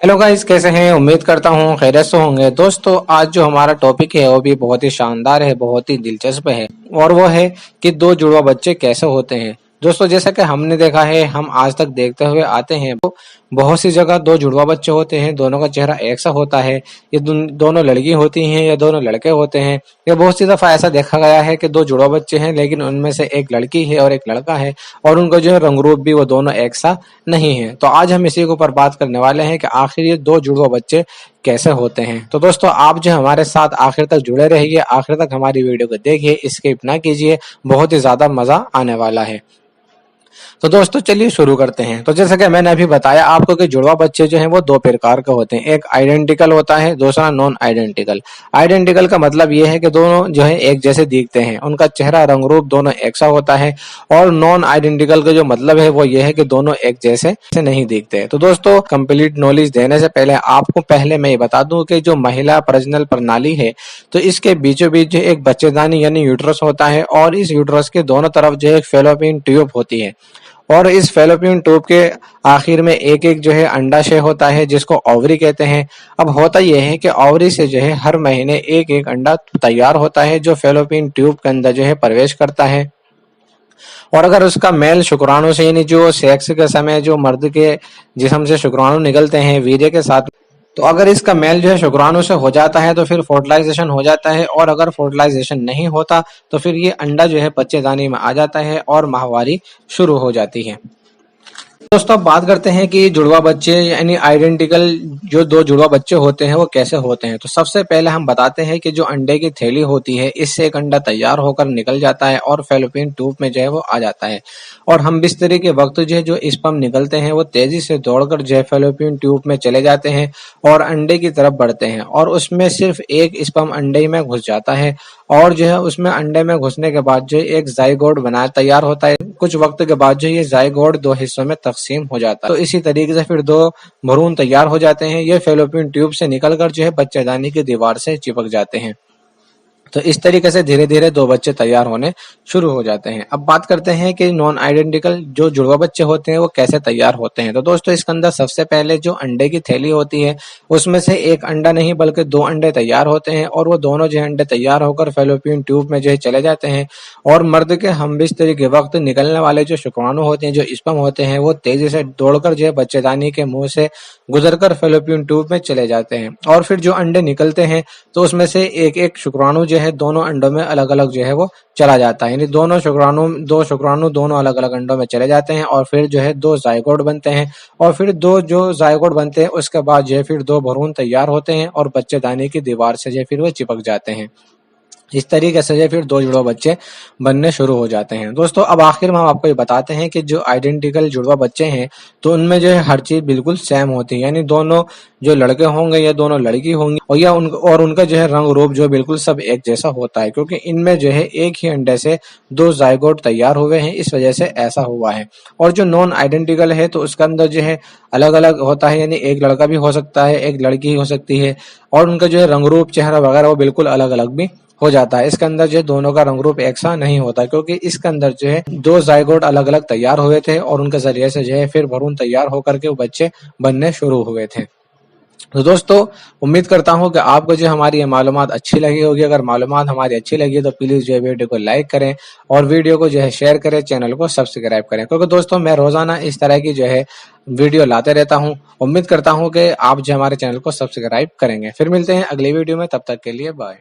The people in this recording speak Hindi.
हेलो गाइस, कैसे हैं? उम्मीद करता हूँ खैरियत से होंगे। दोस्तों, आज जो हमारा टॉपिक है वो भी बहुत ही शानदार है, बहुत ही दिलचस्प है और वो है कि दो जुड़वा बच्चे कैसे होते हैं। दोस्तों, जैसा कि हमने देखा है, हम आज तक देखते हुए आते हैं, तो बहुत सी जगह दो जुड़वा बच्चे होते हैं, दोनों का चेहरा एक सा होता है। ये दोनों लड़की होती हैं या दोनों लड़के होते हैं। ये बहुत सी दफा ऐसा देखा गया है कि दो जुड़वा बच्चे हैं, लेकिन उनमें से एक लड़की है और एक लड़का है, और उनका जो है रंग रूप भी वो दोनों एक सा नहीं है। तो आज हम इसी के ऊपर बात करने वाले हैं कि आखिर ये दो जुड़वा बच्चे कैसे होते हैं। तो दोस्तों, आप जो हमारे साथ आखिर तक जुड़े रहिए, आखिर तक हमारी वीडियो को देखिए, स्किप ना कीजिए, बहुत ही ज्यादा मजा आने वाला है। तो दोस्तों, चलिए शुरू करते हैं। तो जैसा कि मैंने अभी बताया आपको कि जुड़वा बच्चे जो हैं वो दो प्रकार के होते हैं। एक आइडेंटिकल होता है, दूसरा नॉन आइडेंटिकल। आइडेंटिकल का मतलब ये है कि दोनों जो है एक जैसे दिखते हैं, उनका चेहरा रंग रूप दोनों एक सा होता है। और नॉन आइडेंटिकल का जो मतलब है वो ये है कि दोनों एक जैसे नहीं दिखते। तो दोस्तों, कंप्लीट नॉलेज देने से पहले आपको पहले मैं ये बता दूं कि जो महिला प्रजनन प्रणाली है, तो इसके बीचों बीच जो एक बच्चेदानी यानी यूट्रस होता है, और इस यूट्रस के दोनों तरफ जो एक फेलोपियन ट्यूब होती है, और इस फेलोपियन ट्यूब के आखिर में एक एक जो है अंडाशय होता है, जिसको ओवरी कहते हैं। अब होता यह है कि ओवरी से जो है हर महीने एक एक अंडा तैयार होता है, जो फेलोपियन ट्यूब के अंदर जो है प्रवेश करता है। और अगर उसका मेल शुक्राणु से, यानी जो सेक्स के समय जो मर्द के जिस्म से शुक्राणु निकलते हैं वीर्य के साथ, तो अगर इसका मेल जो है शुक्राणु से हो जाता है तो फिर फर्टिलाइजेशन हो जाता है, और अगर फर्टिलाइजेशन नहीं होता तो फिर ये अंडा जो है बच्चेदानी में आ जाता है और माहवारी शुरू हो जाती है। दोस्तों, अब बात करते हैं कि जुड़वा बच्चे यानी आइडेंटिकल जो दो जुड़वा बच्चे होते हैं वो कैसे होते हैं। तो सबसे पहले हम बताते हैं कि जो अंडे की थैली होती है, इससे एक अंडा तैयार होकर निकल जाता है और फेलोपियन ट्यूब में जो है वो आ जाता है। और हम बिस्तरे के वक्त जो स्पर्म निकलते हैं वो तेजी से दौड़कर जो है फेलोपियन ट्यूब में चले जाते हैं और अंडे की तरफ बढ़ते हैं, और उसमें सिर्फ एक स्पर्म अंडे में घुस जाता है, और जो है उसमें अंडे में घुसने के बाद जो एक जाइगोट बना तैयार होता है। कुछ वक्त के बाद जो ये जाइगोट दो हिस्सों में तकसीम हो जाता है। तो इसी तरीके से फिर दो भ्रूण तैयार हो जाते हैं। ये फेलोपियन ट्यूब से निकलकर जो है बच्चेदानी की दीवार से चिपक जाते हैं। तो इस तरीके से धीरे धीरे दो बच्चे तैयार होने शुरू हो जाते हैं। अब बात करते हैं कि नॉन आइडेंटिकल जो जुड़वा बच्चे होते हैं वो कैसे तैयार होते हैं। तो दोस्तों, इसके अंदर सबसे पहले जो अंडे की थैली होती है, उसमें से एक अंडा नहीं बल्कि दो अंडे तैयार होते हैं, और वो दोनों जो अंडे तैयार होकर फेलोपियन ट्यूब में जो है चले जाते हैं। और मर्द के हमबिस्तरी के वक्त निकलने वाले जो शुक्राणु होते हैं, जो स्पर्म होते हैं, वो तेजी से दौड़कर जो है बच्चेदानी के मुंह से गुजरकर फेलोपियन ट्यूब में चले जाते हैं। और फिर जो अंडे निकलते हैं, तो उसमें से एक एक शुक्राणु जो है दोनों अंडों में अलग अलग जो है वो चला जाता है, यानी दो शुक्राणु दोनों अलग अलग अंडों में चले जाते हैं, और फिर जो है दो जायगोट बनते हैं। और फिर दो जो जायगोट बनते हैं उसके बाद जो है फिर दो भ्रूण तैयार होते हैं और बच्चेदानी की दीवार से जो है फिर वो चिपक जाते हैं। इस तरीके से जो फिर दो जुड़वा बच्चे बनने शुरू हो जाते हैं। दोस्तों, अब आखिर में हम आपको ये बताते हैं कि जो आइडेंटिकल जुड़वा बच्चे हैं, तो उनमें जो है हर चीज बिल्कुल सेम होती है, यानी दोनों जो लड़के होंगे या दोनों लड़की होंगी, और उनका जो है रंग रूप जो बिल्कुल सब एक जैसा होता है, क्योंकि इनमें जो है एक ही अंडे से दो जायगोट तैयार हुए हैं, इस वजह से ऐसा हुआ है। और जो नॉन आइडेंटिकल है, तो उसके अंदर जो है अलग अलग होता है, यानी एक लड़का भी हो सकता है, एक लड़की हो सकती है, और उनका जो है रंग रूप चेहरा वगैरह वो बिल्कुल अलग अलग भी हो जाता है। इसके अंदर जो दोनों का रंग रूप एक सा नहीं होता, क्योंकि इसके अंदर जो है दो जायगोट अलग अलग तैयार हुए थे, और उनके जरिए से जो है फिर भ्रूण तैयार होकर के वो बच्चे बनने शुरू हुए थे। तो दोस्तों, उम्मीद करता हूँ कि आपको जो हमारी ये मालूमात अच्छी लगी होगी। अगर मालूमात हमारी अच्छी लगी तो प्लीज जो है वीडियो को लाइक करें, और वीडियो को जो है शेयर करें, चैनल को सब्सक्राइब करें, क्योंकि दोस्तों मैं रोजाना इस तरह की जो है वीडियो लाते रहता हूँ। उम्मीद करता हूँ कि आप जो हमारे चैनल को सब्सक्राइब करेंगे। फिर मिलते हैं अगली वीडियो में, तब तक के लिए बाय।